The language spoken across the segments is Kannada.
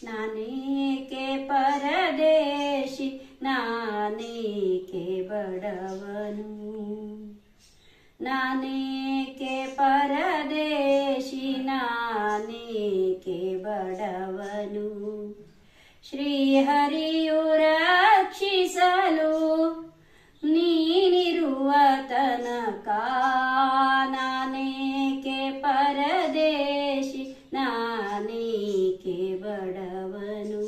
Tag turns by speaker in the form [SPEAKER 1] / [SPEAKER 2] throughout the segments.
[SPEAKER 1] ನಾನೇಕೆ ಪರದೇಶಿ, ನಾನೇಕೆ ಬಡವನು, ನಾನೇಕೆ ಪರದೇಶಿ, ನಾನೇಕೆ ಬಡವನು. ಶ್ರೀಹರಿಯು ರಕ್ಷಿಸಲು ನೀನಿರುವ ತನಕ ನಾನೇಕೆ ಪರದೇಶಿ, ನಾನೇಕೆ ಬಡವನು.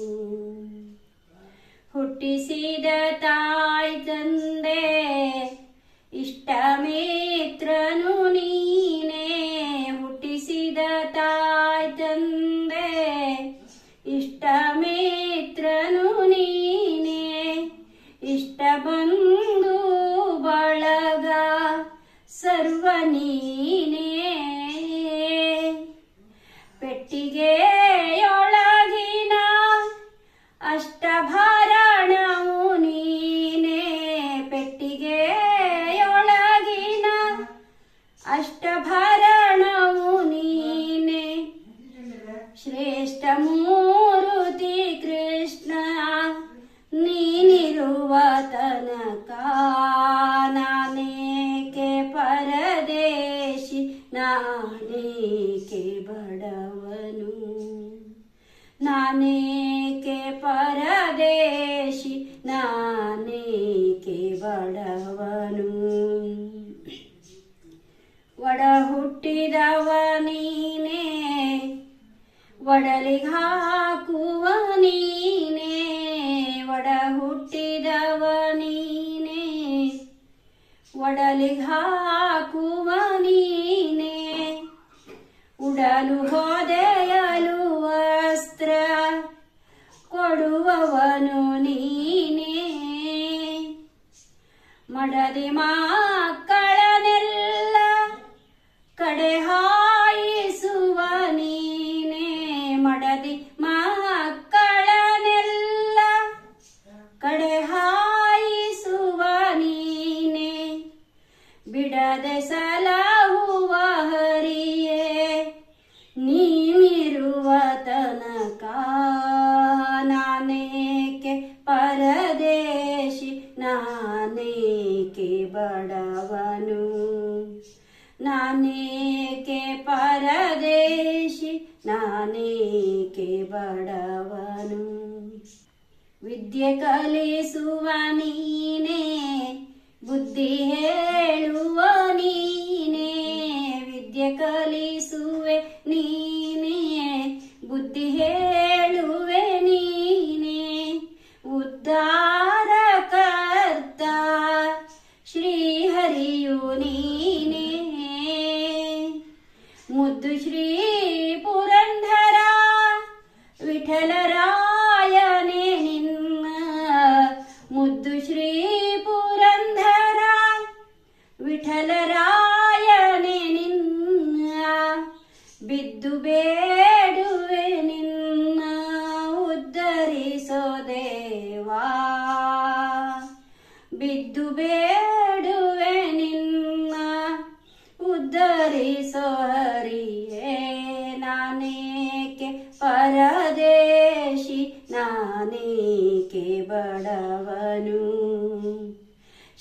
[SPEAKER 1] ಹುಟ್ಟಿಸಿದ ತಾಯಿ ತಂದೆ ಇಷ್ಟ ಮಿತ್ರನು ನೀನೇ, ಹುಟ್ಟಿಸಿದ ತಾಯಿ ತಂದೆ ಇಷ್ಟ ಮಿತ್ರನು ನೀನೇ, ಇಷ್ಟ ಬಂಧು ಬಳಗ ಸರ್ವ ನೀನೇ. ಪೆಟ್ಟಿಗೆಯೊಳಗಿನ ಅಷ್ಟಭರಣವು ನೀನೇ, ಪೆಟ್ಟಿಗೆಯೊಳಗಿನ ಅಷ್ಟಭರಣವು ನೀನೇ. ಶ್ರೇಷ್ಠ ಮೂರುತಿ ಕೃಷ್ಣ ನೀನಿರುವ ತನಕ ನಾನೇಕೆ ಪರದೇಶಿ, ನಾನೇಕೆ ಬಡವನು, ನಾನೇಕೆ ಪರದೇಶಿ, ನಾನೇಕೆ ಬಡವನು. ಒಡ ಹುಟ್ಟಿದವ ನೀನೇ, ಒಡಲಿಗಾಕುವ ನೀನೇ, ಒಡ ಹುಟ್ಟಿದವ ನೀನೇ, ಒಡಲಿಗಾಕುವ ನೀನೇ. ಉಡಲು ಹೊದೆಯಲು ವಸ್ತ್ರ ಕೊಡುವವನು ನೀನೇ, ಮಡದಿ ಮಕ್ಕಳನೆಲ್ಲ ಕಡೆ ಹಾಯಿಸುವ ನೀನೇ, ಮಡದಿ ಮಕ್ಕಳನೆಲ್ಲ ಕಡೆ ಹಾಯಿಸುವ ನೀನೇ. ಬಿಡದೆ ಸಲಹುವ ಹರಿಯೇ ನೀನಿರುವ ತನಕ ನಾನೇಕೆ ಪರದೇಶಿ, ನಾನೇಕೆ ಬಡವನು, ನಾನೇಕೆ ಪರದೇಶಿ, ನಾನೇಕೆ ಬಡವನು. ವಿದ್ಯೆ ಕಲಿಸುವ ನೀನೇ, ಬುದ್ಧಿ ಹೇಳುವ ನೀನೇ, ವಿದ್ಯೆ ಕಲಿಸುವೆ ನೀನೇ, ಬುದ್ಧಿ ಹೇಳುವೆ ನೀನೇ. ಉದ್ಧಾರ ಕರ್ತ ಶ್ರೀಹರಿಯು ನೀನೇ, ಮುದ್ದು ಶ್ರೀ ಪುರಂದರ ವಿಠಲರಾಯನೇ ನಿನ್ನ, ಮುದ್ದು ಶ್ರೀ ಪುರಂದರ ವಿಠಲರಾಯನೇ ನಿನ್ನ. ಬಿದ್ದು ಬೇಡುವೆ ನಿನ್ನ ಉದ್ಧರಿಸೋ ದೇವಾ, ಬಿದ್ದು ಬೇಡುವೆ ನಿನ್ನ ಉದ್ಧರಿಸೋ ಹರಿಯೇ. ನಾನೇಕೆ ಪರದೇಶಿ, ನಾನೇಕೆ ಬಡವನು.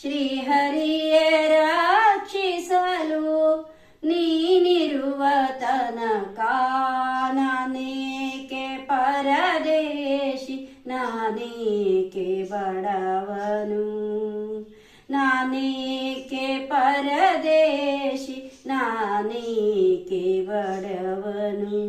[SPEAKER 1] ಶ್ರೀಹರಿಯೇ ರಕ್ಷಿಸಲು ನೀನಿರುವ ತನಕ ನಾನೇಕೆ ಪರದೇಶಿ, ನಾನೇಕೆ ಬಡವನು, ನಾನೇಕೆ ಪರದೇಶಿ, ನಾನೇಕೆ ಬಡವನು.